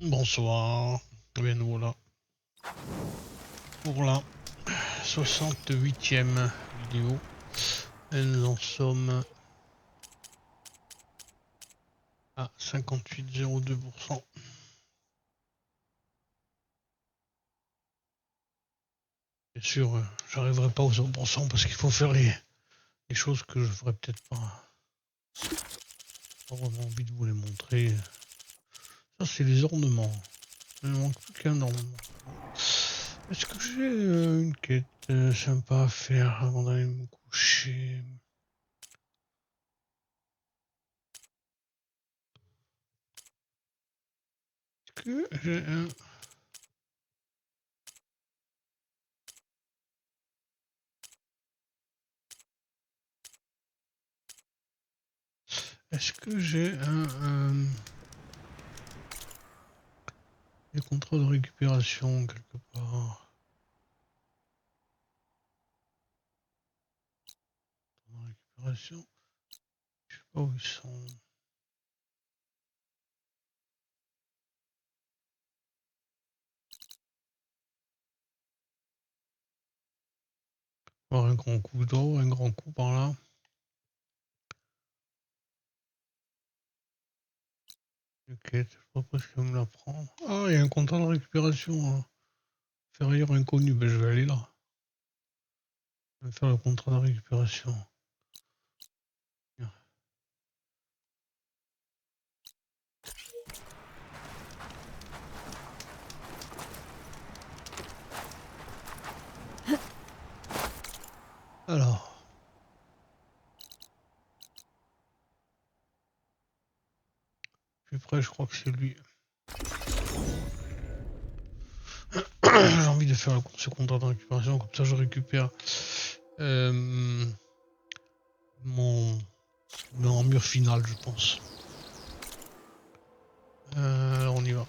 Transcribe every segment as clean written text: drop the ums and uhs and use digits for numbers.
Bonsoir, bien nous voilà pour la 68e vidéo et nous en sommes à 58,02%. Bien sûr, j'arriverai pas aux 0% parce qu'il faut faire les choses que je ferais peut-être pas vraiment envie de vous les montrer. Ça c'est les ornements, il ne manque plus qu'un ornement. Est-ce que j'ai une quête sympa à faire avant d'aller me coucher? Est-ce que j'ai un... Est-ce que j'ai des contrats de récupération quelque part? Récupération, je sais pas où ils sont. Voir un grand coup d'eau, un grand coup par là. Ok, je sais pas presque me la prendre. Ah, il y a un contrat de récupération. Hein. Ferrailleur inconnu, ben je vais aller là. Je vais faire le contrat de récupération. Alors. Plus près, je crois que c'est lui. J'ai envie de faire ce contrat de récupération, comme ça je récupère mon armure finale, je pense. On y va.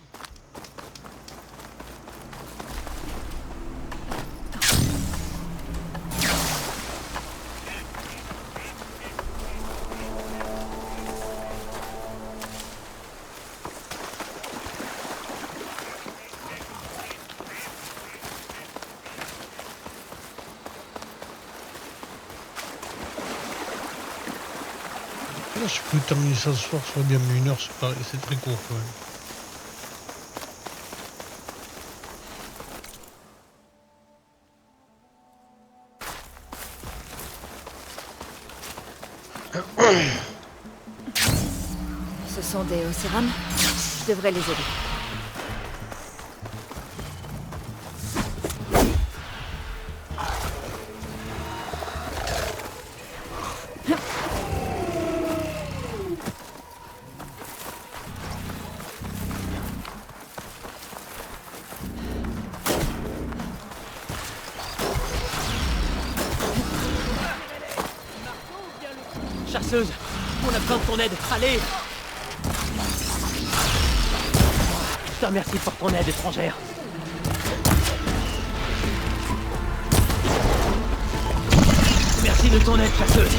Là, je peux terminer ça ce soir, soit bien, mais 1 heure, c'est très court quand même. Ce sont des Océranes. Je devrais les aider. Chasseuse, on a besoin de ton aide, allez! Je te remercie pour ton aide, étrangère. Merci de ton aide, chasseuse.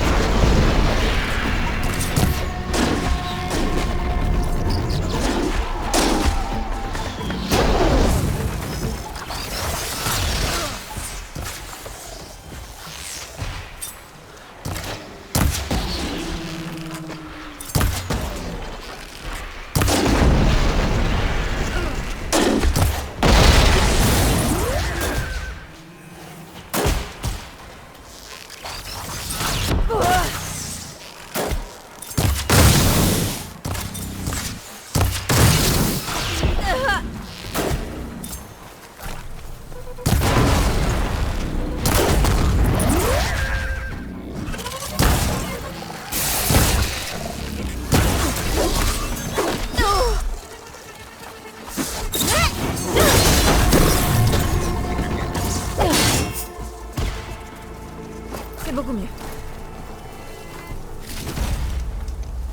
Beaucoup mieux.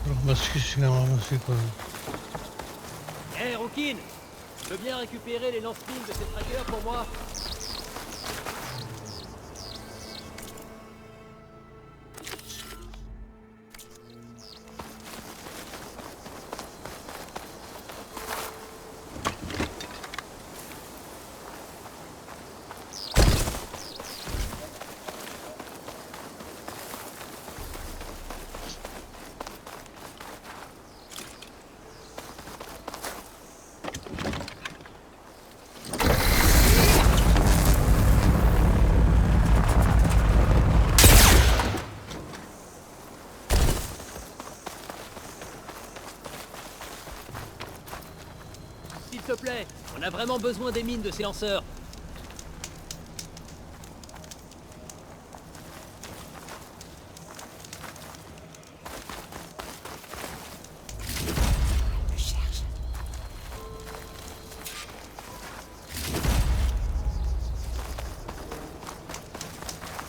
Alors, parce que c'est ramassé quoi. Hé, Rookin! Tu veux bien récupérer les lance-mines de ces trackers pour moi? s'il te plaît. On a vraiment besoin des mines de ces lanceurs. Je cherche.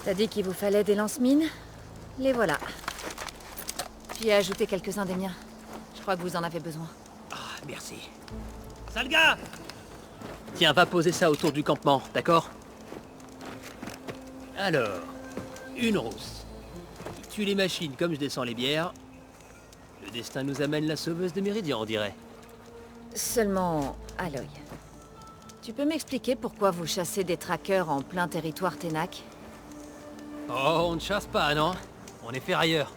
T'as dit qu'il vous fallait des lance-mines? Les voilà. Puis ajouter quelques-uns des miens. Je crois que vous en avez besoin. Ah, merci. Sale gars! Tiens, va poser ça autour du campement, d'accord? Alors, une rousse. Qui tue les machines comme je descends les bières. Le destin nous amène la sauveuse de Méridian, on dirait. Seulement, Aloy. Tu peux m'expliquer pourquoi vous chassez des trackers en plein territoire Ténac? Oh, on ne chasse pas, non? On est ferrailleurs.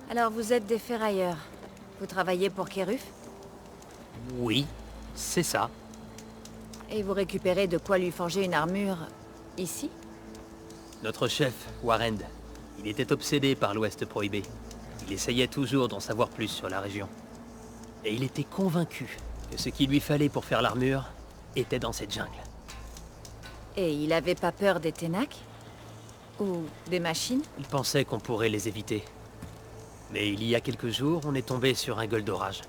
Alors vous êtes des ferrailleurs. Vous travaillez pour Kéruf? Oui, c'est ça. Et vous récupérez de quoi lui forger une armure ici? Notre chef, Warren, il était obsédé par l'Ouest prohibé. Il essayait toujours d'en savoir plus sur la région. Et il était convaincu que ce qu'il lui fallait pour faire l'armure était dans cette jungle. Et il avait pas peur des Ténac? Ou des machines? Il pensait qu'on pourrait les éviter. Mais il y a quelques jours, on est tombé sur un Goldorage.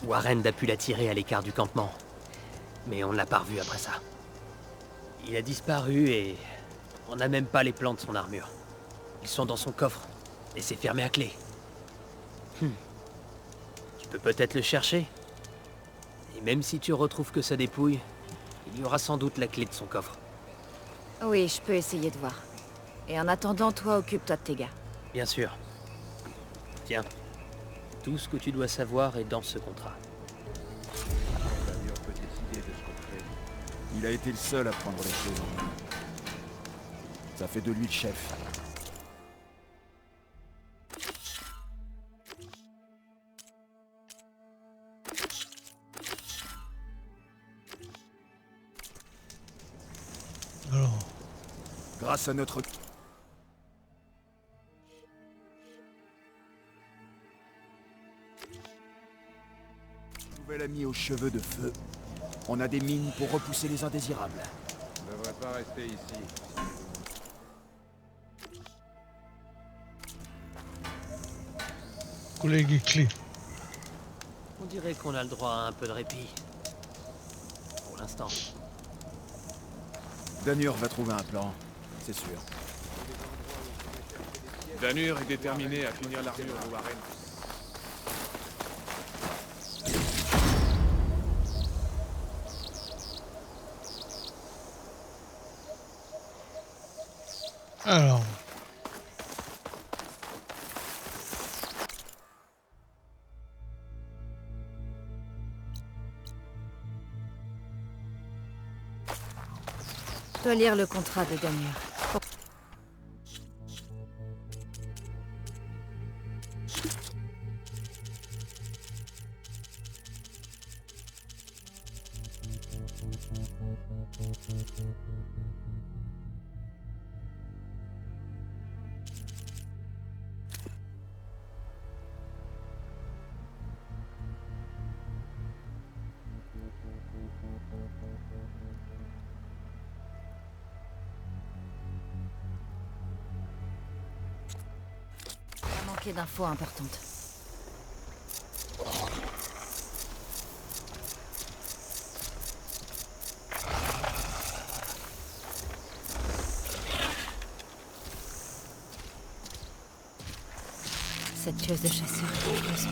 Warren a pu l'attirer à l'écart du campement. Mais on ne l'a pas revu après ça. Il a disparu et on n'a même pas les plans de son armure. Ils sont dans son coffre et c'est fermé à clé. Tu peux peut-être le chercher. Et même si tu retrouves que sa dépouille, il y aura sans doute la clé de son coffre. Oui, je peux essayer de voir. Et en attendant, toi, occupe-toi de tes gars. Bien sûr. Tiens, tout ce que tu dois savoir est dans ce contrat. Daniel peut décider de ce qu'on fait. Il a été le seul à prendre les choses en main. Ça fait de lui le chef. Alors, Grâce à notre... nouvel ami aux cheveux de feu, on a des mines pour repousser les indésirables. On ne devrait pas rester ici. collègue et clé. On dirait qu'on a le droit à un peu de répit. Pour l'instant. Danur va trouver un plan, c'est sûr. Danur est déterminé à finir l'armure de Warren. Alors. Je dois lire le contrat de Danur. Pas manquer d'infos importantes. Cette tueuse de chasseurs est dangereuse.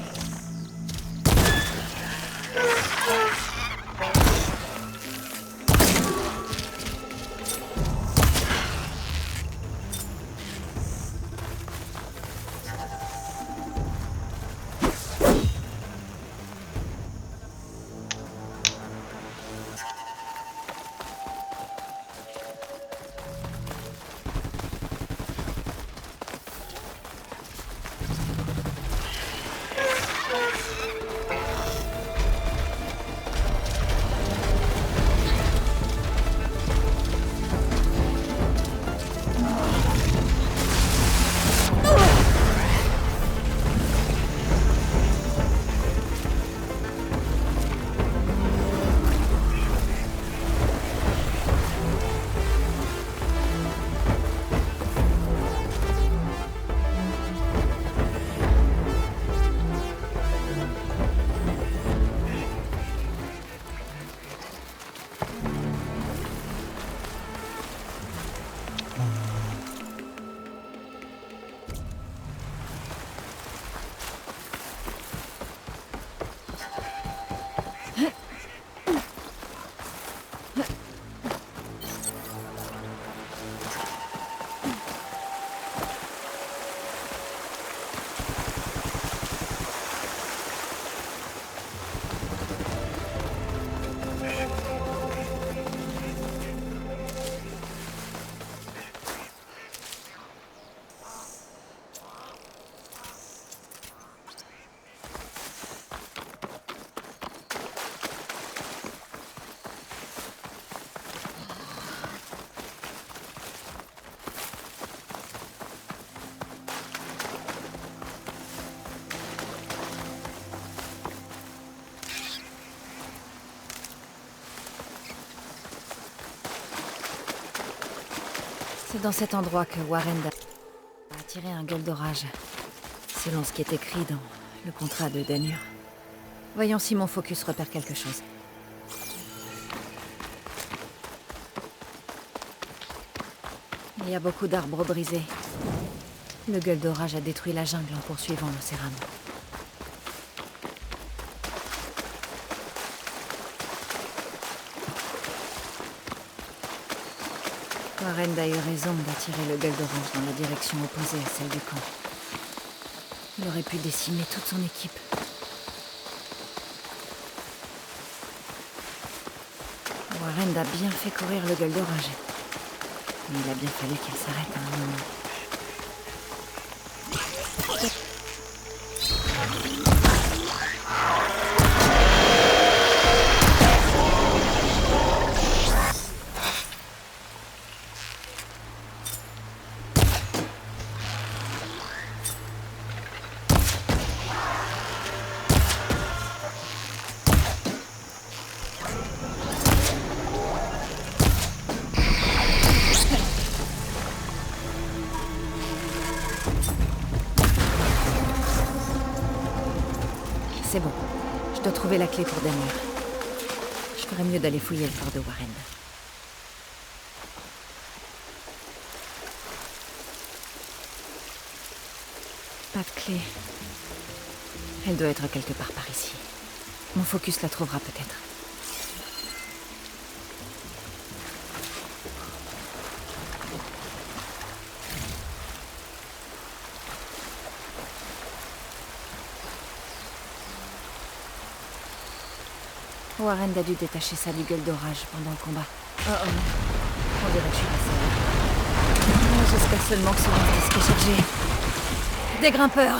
C'est dans cet endroit que Warren a attiré un gueule d'orage. Selon ce qui est écrit dans le contrat de Denur. Voyons si mon focus repère quelque chose. Il y a beaucoup d'arbres brisés. Le gueule d'orage a détruit la jungle en poursuivant l'Océram. Warren a eu raison d'attirer le gueule d'orange dans la direction opposée à celle du camp. Il aurait pu décimer toute son équipe. Warren a bien fait courir le gueule d'orage. Mais il a bien fallu qu'il s'arrête à un moment. C'est bon. Je dois trouver la clé pour Denver. Je ferais mieux d'aller fouiller le corps de Warren. Pas de clé. Elle doit être quelque part par ici. Mon focus la trouvera peut-être. Warren a dû détacher sa gueule d'orage pendant le combat. Oh oh non. On dirait que je suis la seule. J'espère seulement que ce disque est chargé. Des grimpeurs!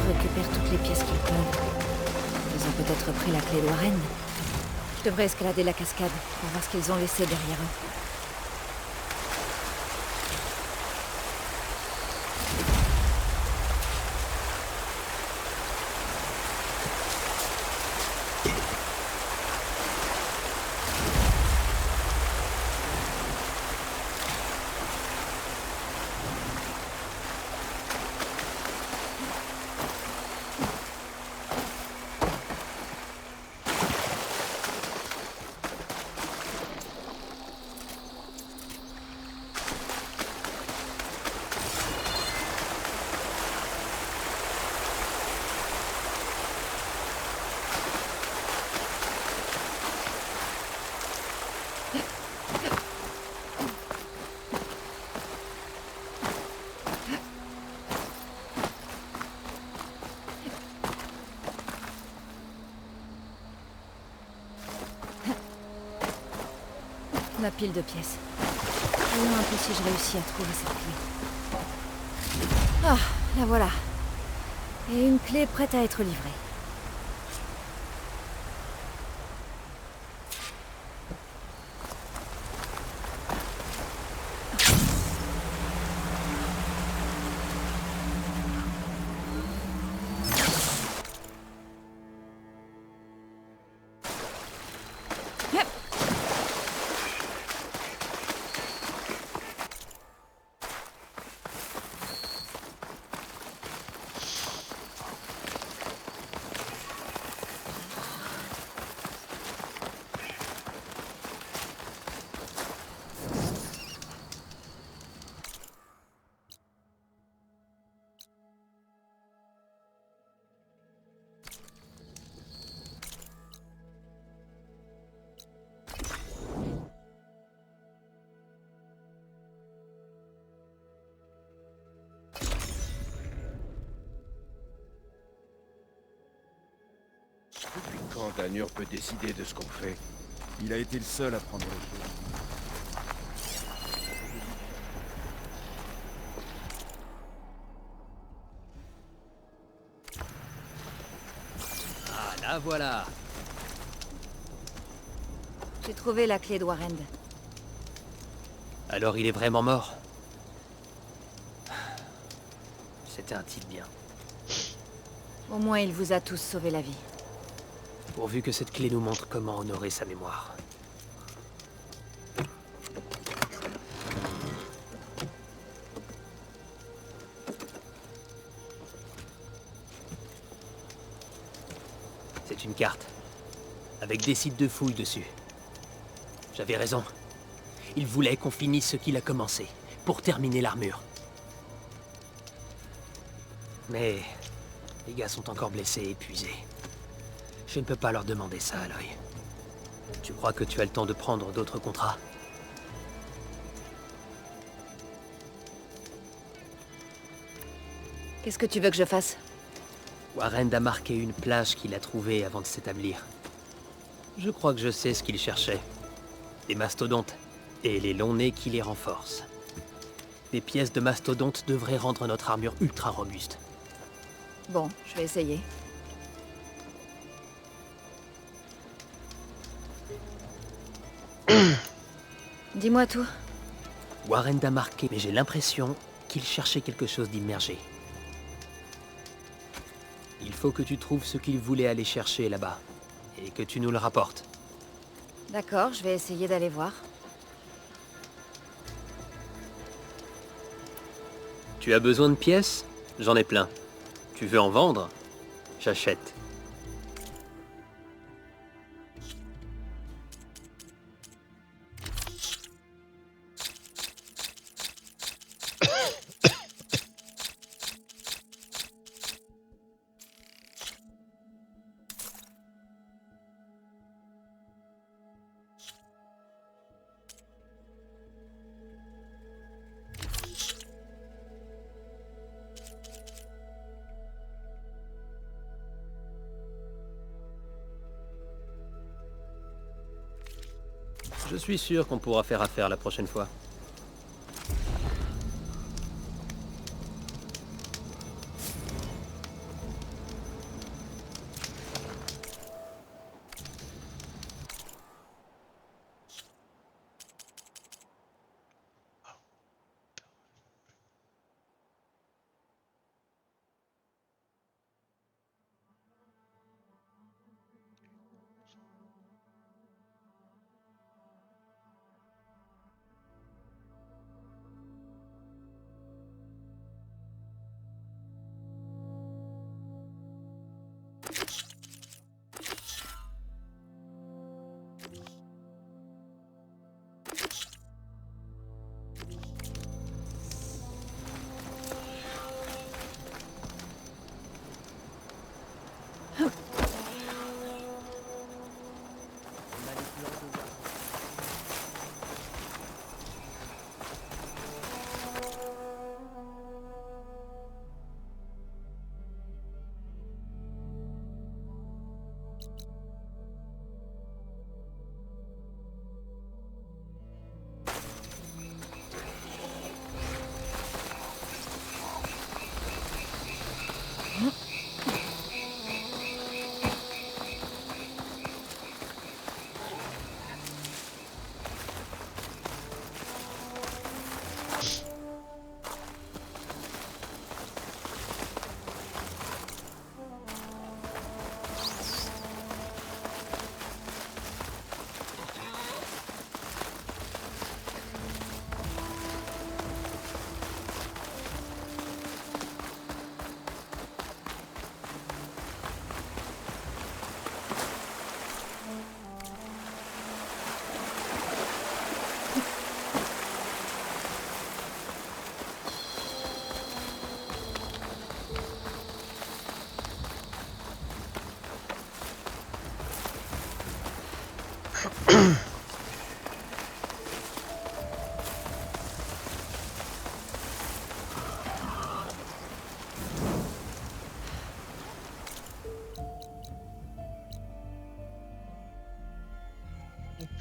Récupèrent toutes les pièces qu'ils peuvent. Ils ont peut-être pris la clé de Warren. Je devrais escalader la cascade pour voir ce qu'ils ont laissé derrière eux. Ma pile de pièces. Voyons un peu si je réussis à trouver cette clé. Ah, la voilà. Et une clé prête à être livrée. Quand Danur peut décider de ce qu'on fait. Il a été le seul à prendre les choses. Ah, là voilà. J'ai trouvé la clé de Warren. Alors il est vraiment mort. C'était un type bien. Au moins, il vous a tous sauvé la vie. Pourvu que cette clé nous montre comment honorer sa mémoire. C'est une carte, avec des sites de fouilles dessus. J'avais raison. Il voulait qu'on finisse ce qu'il a commencé, pour terminer l'armure. Mais les gars sont encore blessés et épuisés. Je ne peux pas leur demander ça, Aloy. Tu crois que tu as le temps de prendre d'autres contrats? Qu'est-ce que tu veux que je fasse? Warren a marqué une plage qu'il a trouvée avant de s'établir. Je crois que je sais ce qu'il cherchait. Des mastodontes. Et les longs nez qui les renforcent. Des pièces de mastodontes devraient rendre notre armure ultra robuste. Bon, je vais essayer. Dis-moi tout. Warren a marqué, mais j'ai l'impression qu'il cherchait quelque chose d'immergé. Il faut que tu trouves ce qu'il voulait aller chercher là-bas. Et que tu nous le rapportes. D'accord, je vais essayer d'aller voir. Tu as besoin de pièces? J'en ai plein. Tu veux en vendre? J'achète. Je suis sûr qu'on pourra faire affaire la prochaine fois.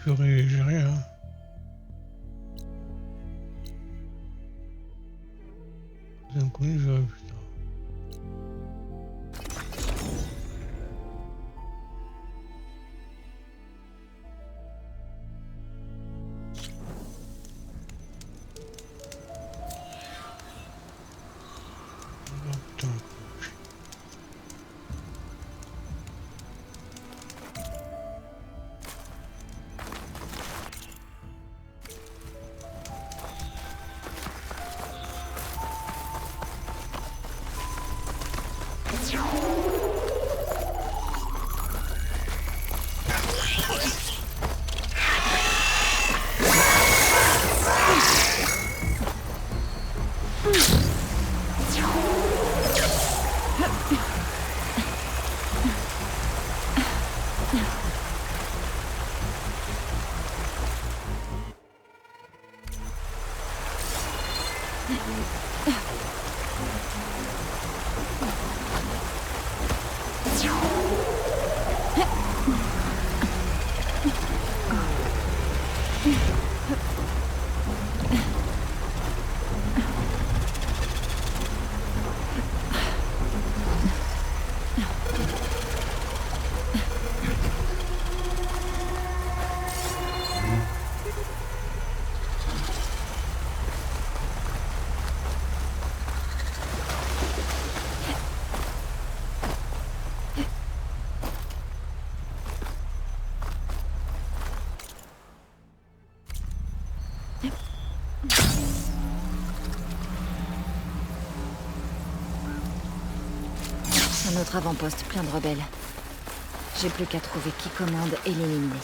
Purée, j'ai rien. Les inconnus, je verrai plus tard. Oh, putain. Un autre avant-poste plein de rebelles. J'ai plus qu'à trouver qui commande et l'éliminer.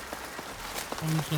Comme ça.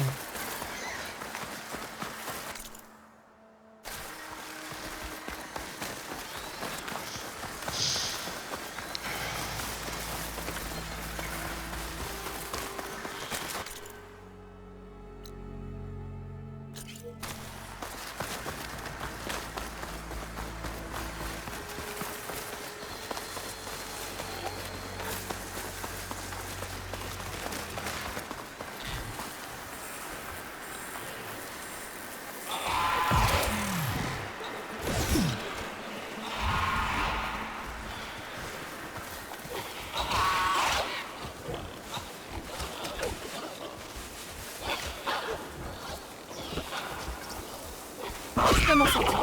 Je peux m'en sortir.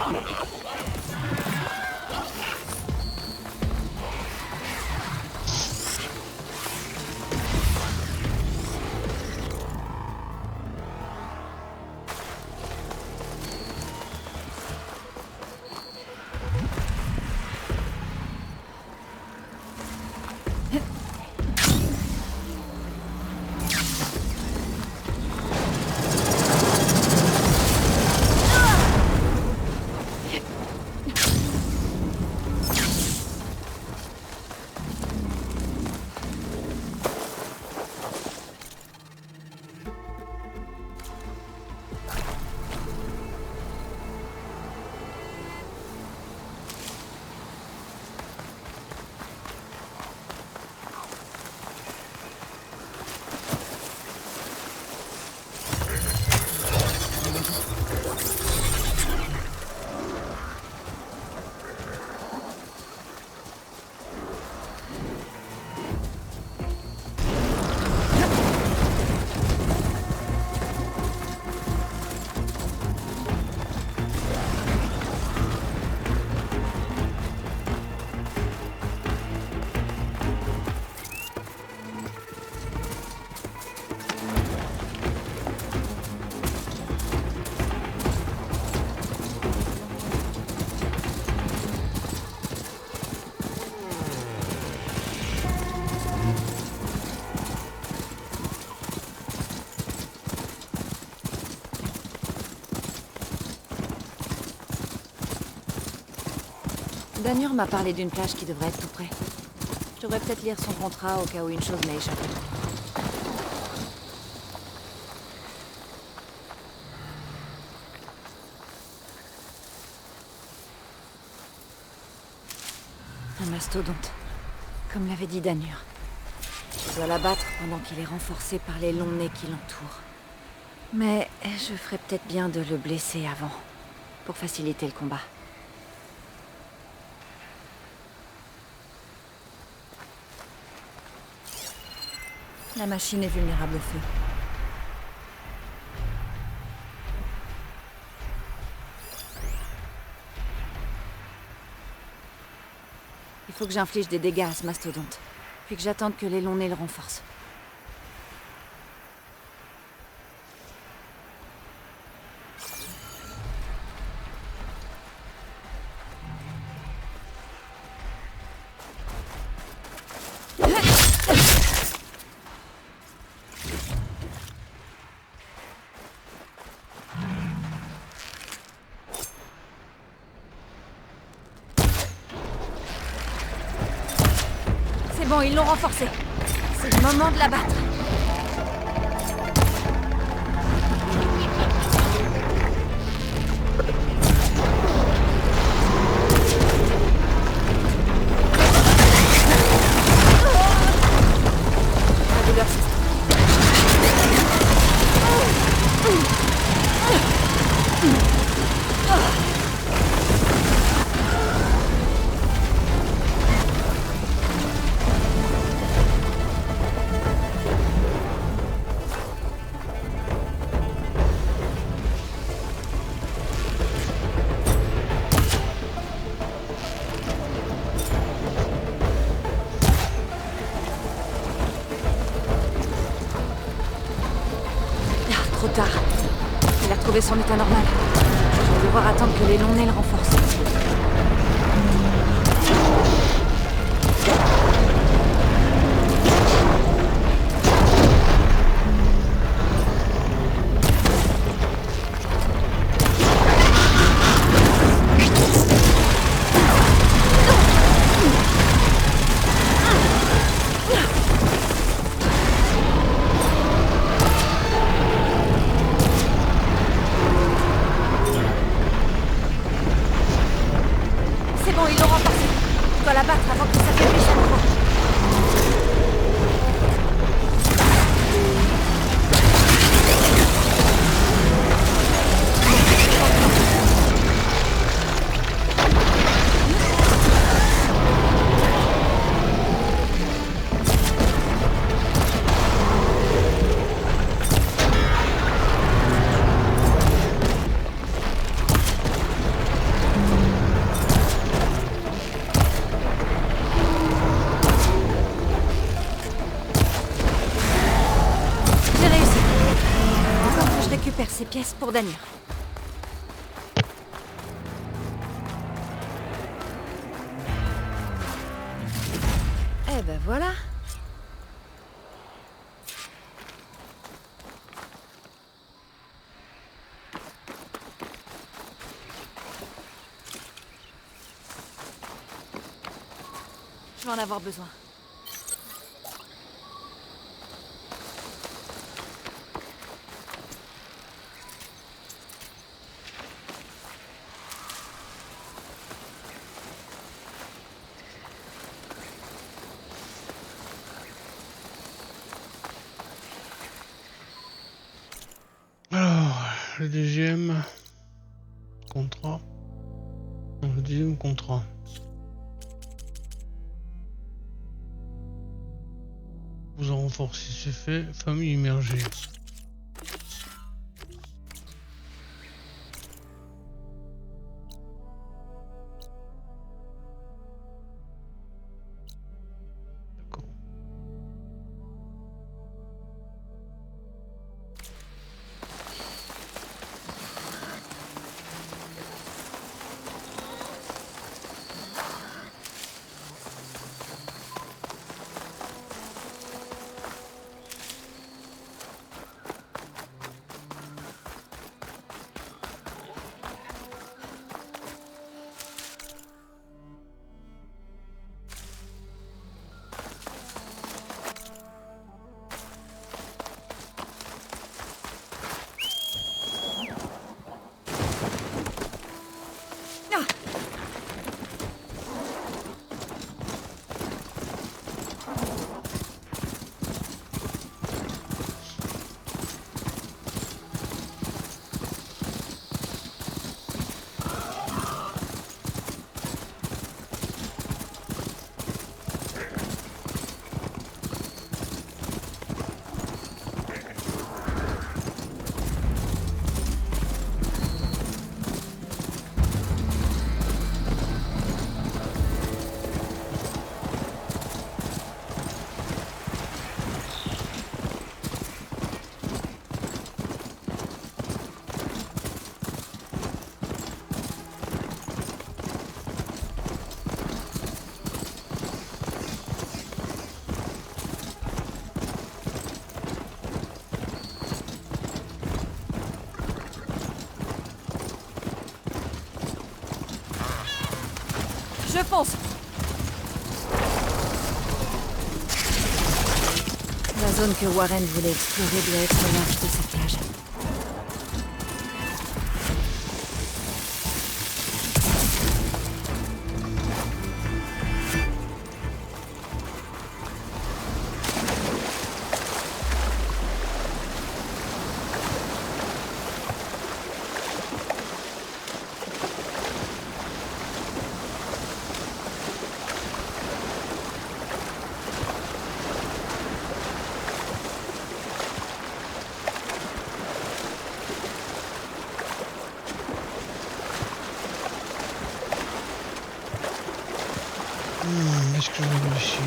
Danur m'a parlé d'une plage qui devrait être tout près. Je devrais peut-être lire son contrat au cas où une chose m'ait échappé. Un mastodonte, comme l'avait dit Danur. Je dois l'abattre pendant qu'il est renforcé par les longs nez qui l'entourent. Mais je ferais peut-être bien de le blesser avant, pour faciliter le combat. La machine est vulnérable au feu. Il faut que j'inflige des dégâts à ce mastodonte, puis que j'attende que les longs nez le renforcent. C'est bon, ils l'ont renforcé. C'est le moment de l'abattre. La douleur s'estompe. Trop tard. Il a retrouvé son état normal. Je vais devoir attendre que les longs nez le renforcent. C'est bon, ils l'ont renforcé. Je dois l'abattre avant qu'il s'affaiblisse à nouveau. J'ai réussi. Encore que je récupère ces pièces pour Danir. Eh ben voilà. Je vais en avoir besoin. Alors, le deuxième contrat. Le deuxième contrat. Vous en renforcez, c'est fait. Famille immergée. D'accord. Je fonce. La zone que Warren voulait explorer doit être au large de cette plage. Est-ce que je vais réussir?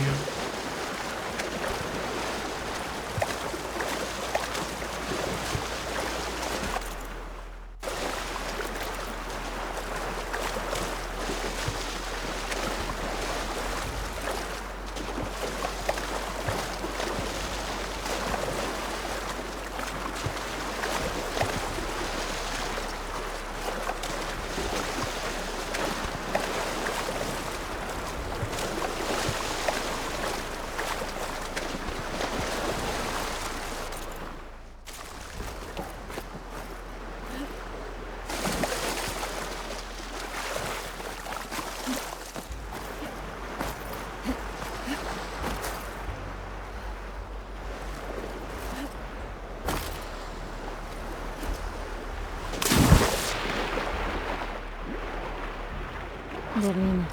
Des ruines.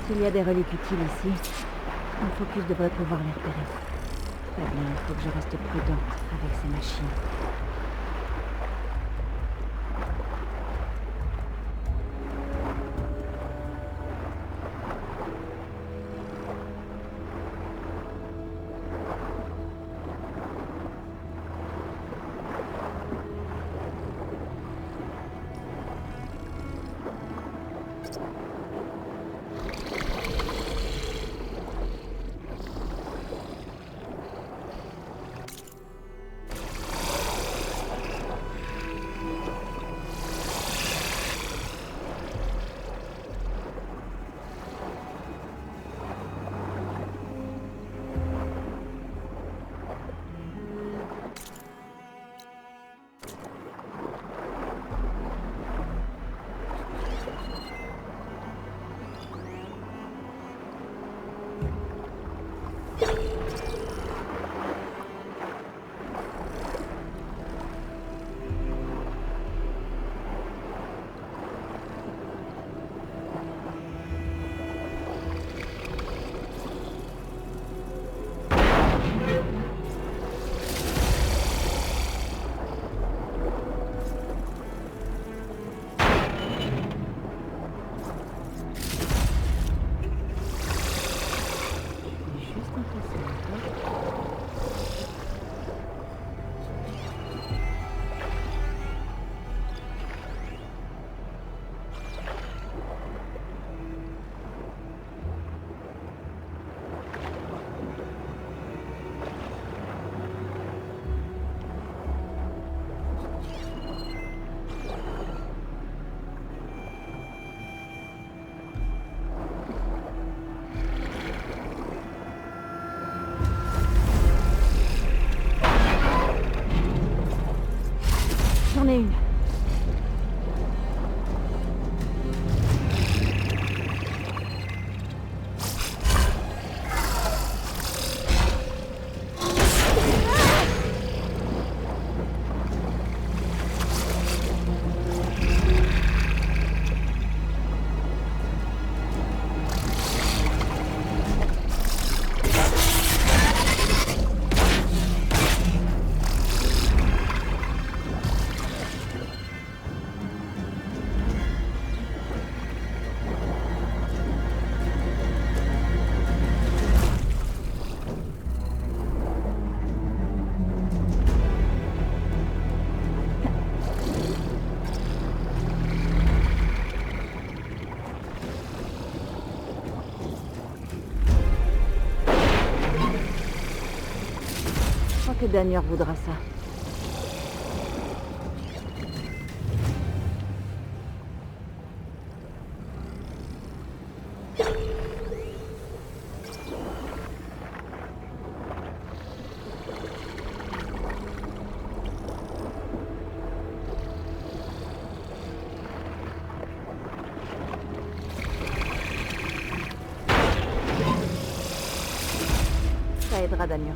S'il y a des reliques utiles ici, un focus devrait pouvoir les repérer. Très bien, il faut que je reste prudente avec ces machines. J'en ai une. Je crois que Daniel voudra ça. Ça aidera Damien.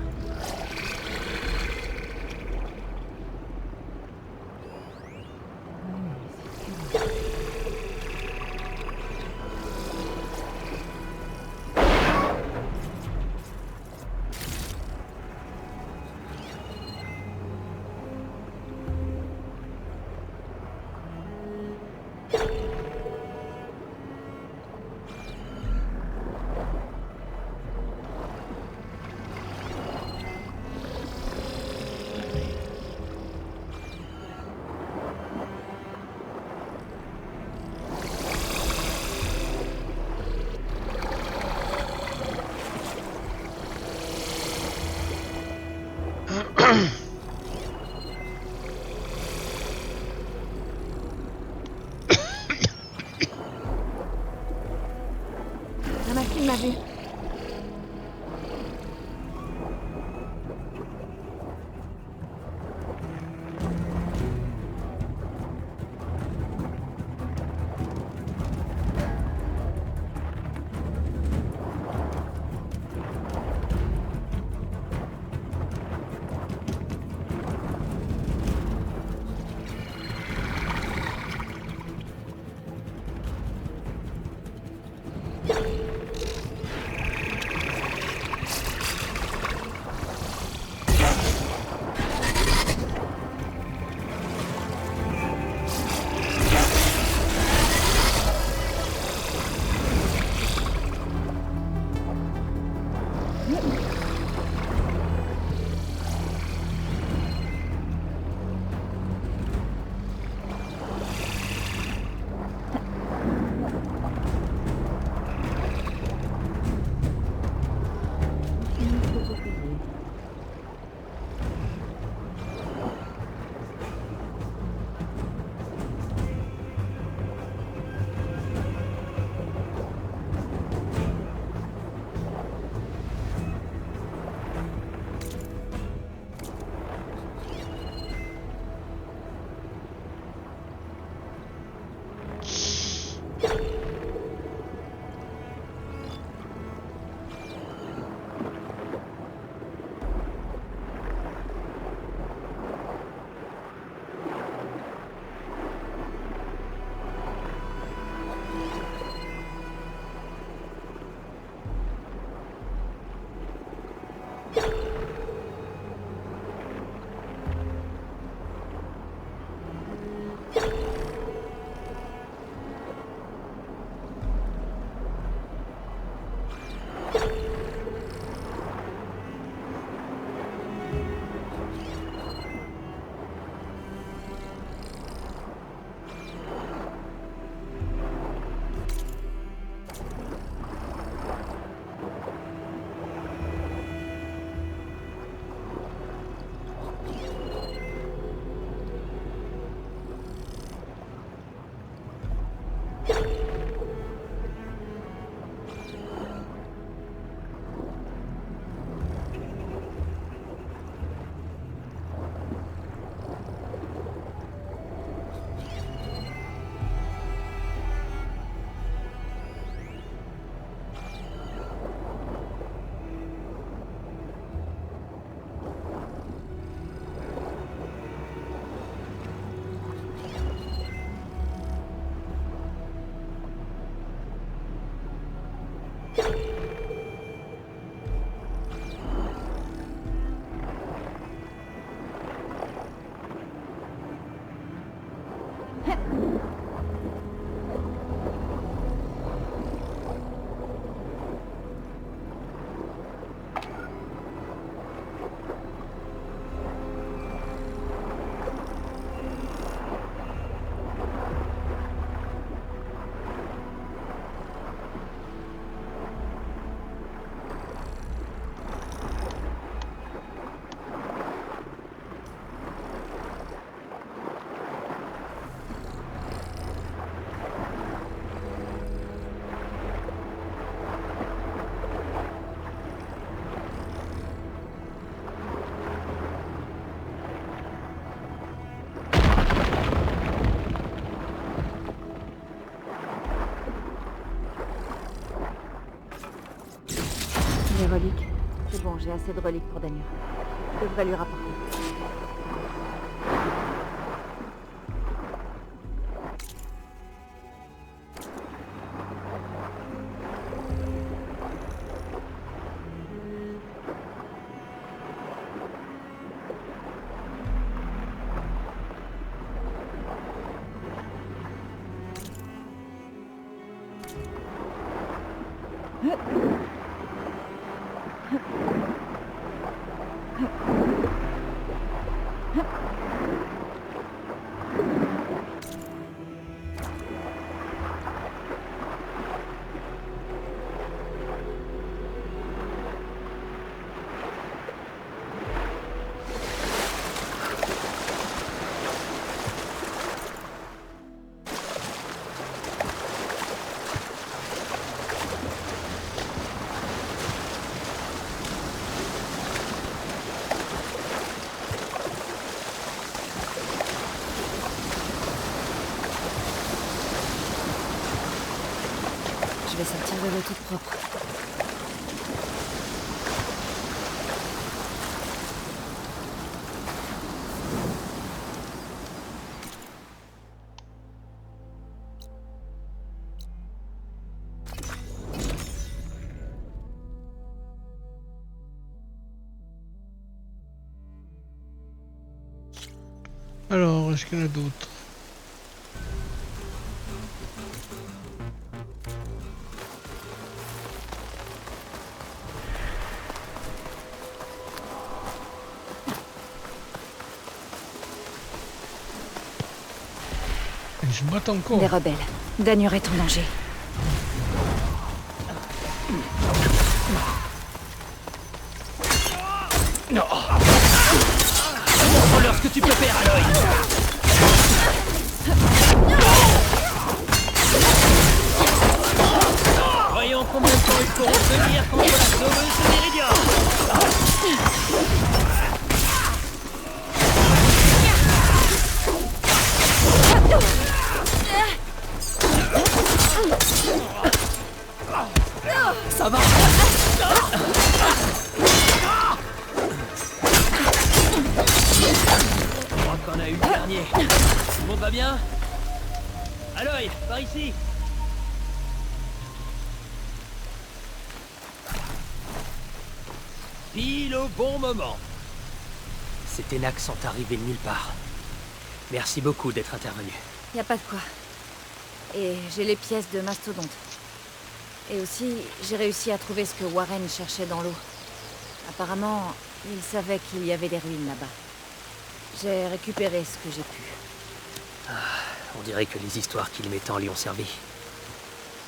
La machine m'a vu. Les reliques. C'est bon, j'ai assez de reliques pour Dagnure. Je devrais lui rapporter. Je vais sortir de l'eau toute propre. Alors, est-ce qu'il y en a d'autres? Ils se battent encore. Les rebelles. Dagnure est en danger. Non. Montre-leur ce que tu peux faire, Aloy. Voyons combien de temps ils pourront tenir contre la sauveuse de Méridian. Ça va. Je crois qu'on a eu le dernier. Tout le monde va bien? Aloy, par ici. Pile au bon moment. Ces Ténacs sont arrivés de nulle part. Merci beaucoup d'être intervenu. Y a pas de quoi. Et j'ai les pièces de mastodonte. Et aussi, j'ai réussi à trouver ce que Warren cherchait dans l'eau. Apparemment, il savait qu'il y avait des ruines là-bas. J'ai récupéré ce que j'ai pu. On dirait que les histoires qu'il met tant lui ont servi.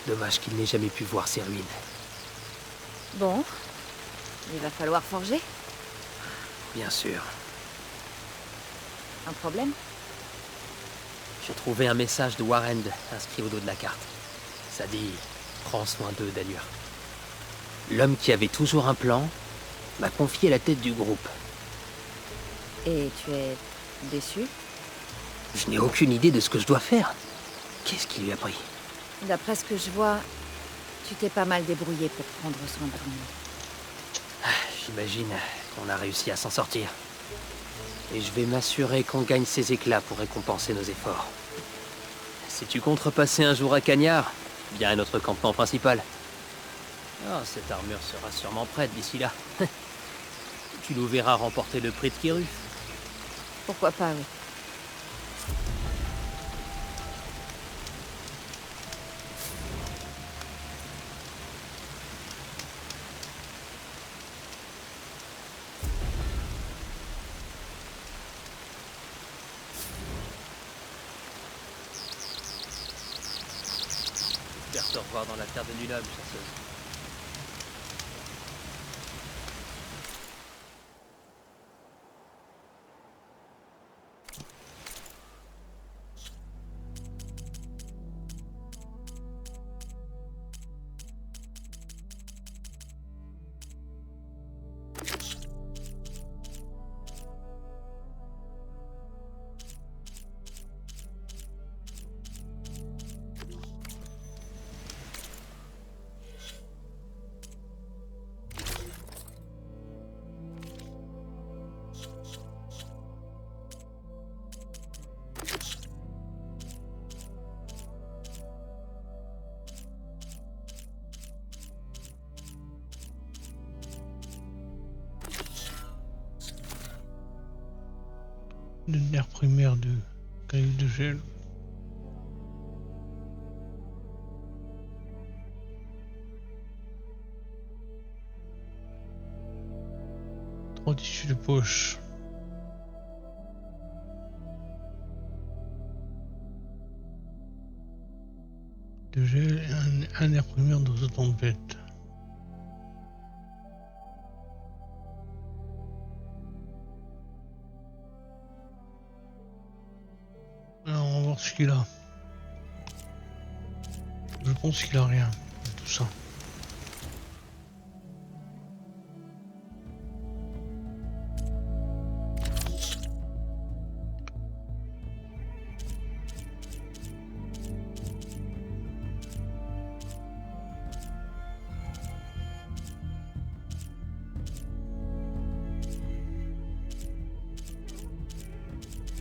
Dommage qu'il n'ait jamais pu voir ces ruines. Bon, il va falloir forger. Bien sûr. Un problème? J'ai trouvé un message de Warren inscrit au dos de la carte. Ça dit « Prends soin d'eux, Dagnure ». L'homme qui avait toujours un plan m'a confié la tête du groupe. Et tu es déçu? Je n'ai aucune idée de ce que je dois faire. Qu'est-ce qui lui a pris? D'après ce que je vois, tu t'es pas mal débrouillé pour prendre soin de tout le monde. J'imagine qu'on a réussi à s'en sortir. Et je vais m'assurer qu'on gagne ces éclats pour récompenser nos efforts. Si tu comptes repasser un jour à Cagnard, viens à notre campement principal. Oh, cette armure sera sûrement prête d'ici là. Tu nous verras remporter le prix de Kiruf. Pourquoi pas, oui. J'espère te revoir dans la terre de Nulhomme, chasseuse. de nerf primaire de grille de gel. Trois tissus de poche. De gel et un nerf primaire dans ce tempête. Alors on va voir ce qu'il a. Je pense qu'il a rien de tout ça.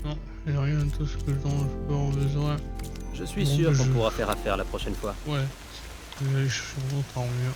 Non, j'ai rien de tout ce que dont je peux avoir besoin. Je suis Bon, sûr mais qu'on je- pourra faire affaire la prochaine fois. Ouais, je vais aller chercher mon autre armure.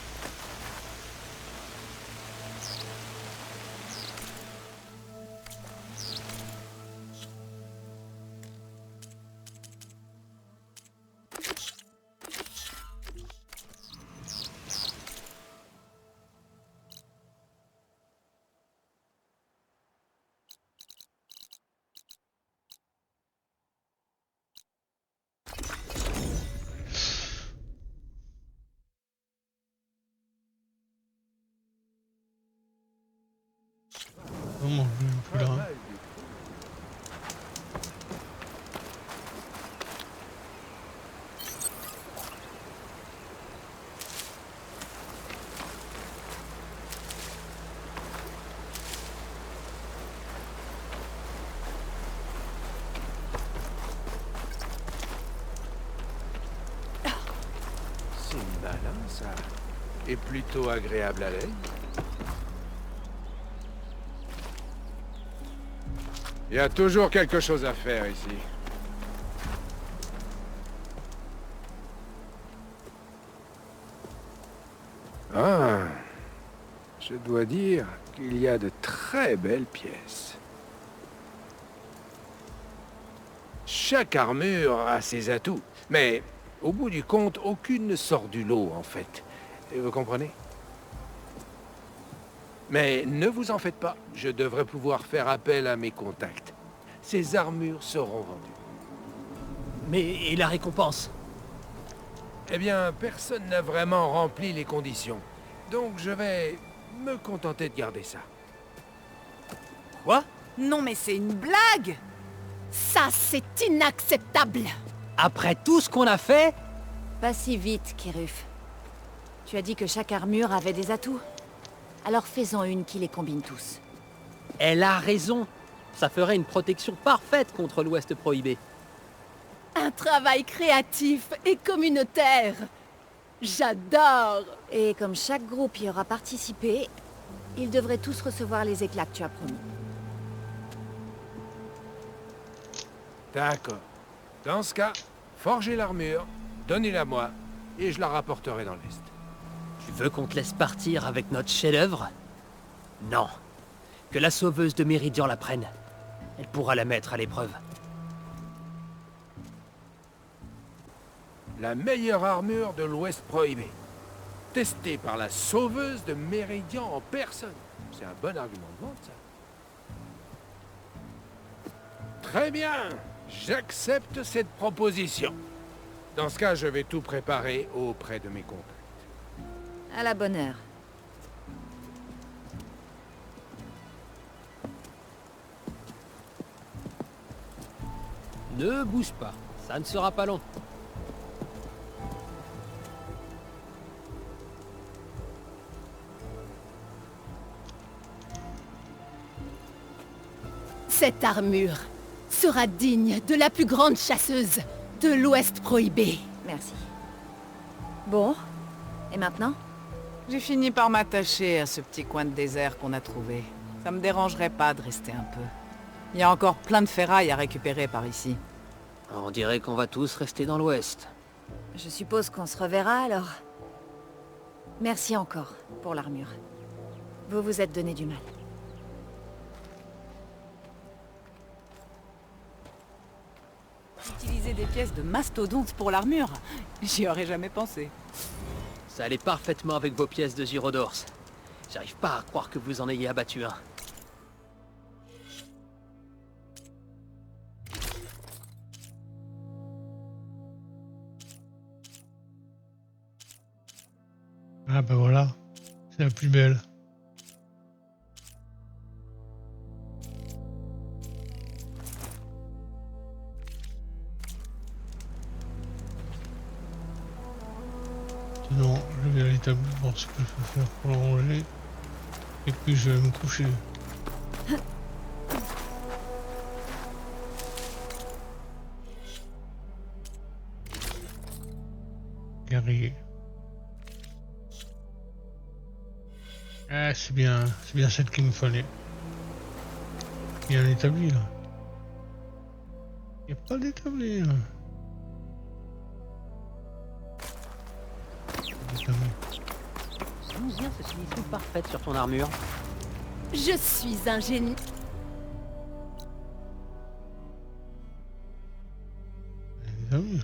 Vraiment, je vais plus là. C'est malin, ça. Et plutôt agréable à l'œil. Il y a toujours quelque chose à faire ici. Ah, je dois dire qu'il y a de très belles pièces. Chaque armure a ses atouts, mais au bout du compte, aucune ne sort du lot, en fait. Vous comprenez? Mais ne vous en faites pas, je devrais pouvoir faire appel à mes contacts. Ces armures seront vendues. Mais et la récompense? Eh bien, personne n'a vraiment rempli les conditions. Donc je vais me contenter de garder ça. Quoi? Non mais c'est une blague! Ça, c'est inacceptable! Après tout ce qu'on a fait? Pas si vite, Kiruf. Tu as dit que chaque armure avait des atouts. Alors fais-en une qui les combine tous. Elle a raison. Ça ferait une protection parfaite contre l'Ouest prohibé. Un travail créatif et communautaire! J'adore! Et comme chaque groupe y aura participé, ils devraient tous recevoir les éclats que tu as promis. D'accord. Dans ce cas, forgez l'armure, donnez-la moi, et je la rapporterai dans l'Est. Tu veux qu'on te laisse partir avec notre chef-d'œuvre? Non. Que la sauveuse de Méridian la prenne. Elle pourra la mettre à l'épreuve. La meilleure armure de l'Ouest prohibé. Testée par la sauveuse de Méridian en personne. C'est un bon argument de vente, ça. Très bien. J'accepte cette proposition. Dans ce cas, je vais tout préparer auprès de mes contacts. À la bonne heure. Ne bouge pas. Ça ne sera pas long. Cette armure sera digne de la plus grande chasseuse de l'Ouest prohibé. Merci. Bon, et maintenant? J'ai fini par m'attacher à ce petit coin de désert qu'on a trouvé. Ça me dérangerait pas de rester un peu. Il y a encore plein de ferraille à récupérer par ici. On dirait qu'on va tous rester dans l'Ouest. Je suppose qu'on se reverra alors. Merci encore pour l'armure. Vous vous êtes donné du mal. des pièces de mastodonte pour l'armure. J'y aurais jamais pensé. Ça allait parfaitement avec vos pièces de Gyrodors. J'arrive pas à croire que vous en ayez abattu un. Ah bah voilà, c'est la plus belle. Sinon, je vais à l'établi voir ce que je peux faire pour le ranger. Et puis je vais me coucher. Guerrier. Ah, c'est bien celle qu'il me fallait. Il y a un établi là. Il n'y a pas d'établi là. Établi. D'où vient cette finition parfaite sur ton armure? Je suis un génie. Établi.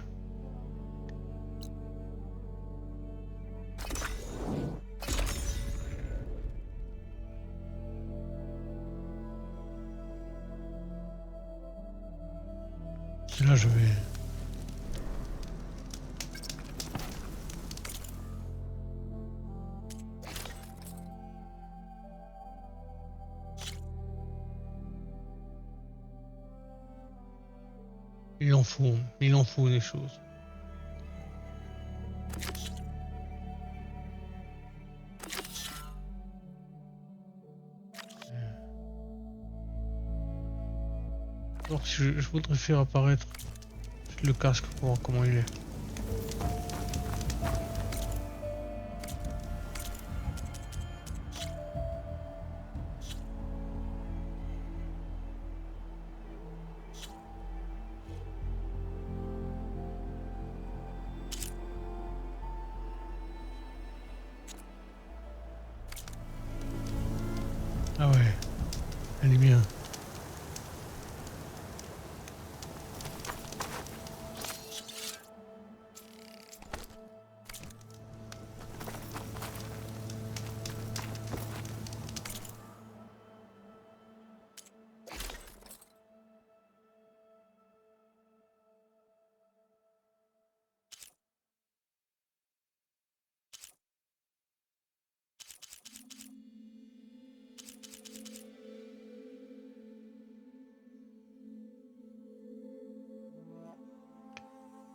Là je vais. Il en faut des choses. Alors je voudrais faire apparaître le casque pour voir comment il est. Ah ouais, elle est bien.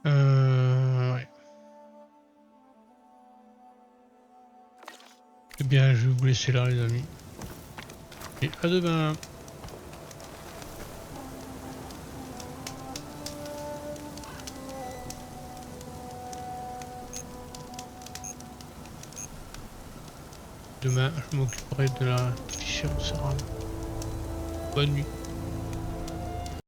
Ouais. Eh bien, je vais vous laisser là, les amis. Et à demain. Demain, je m'occuperai de la fichière au cérame. Bonne nuit.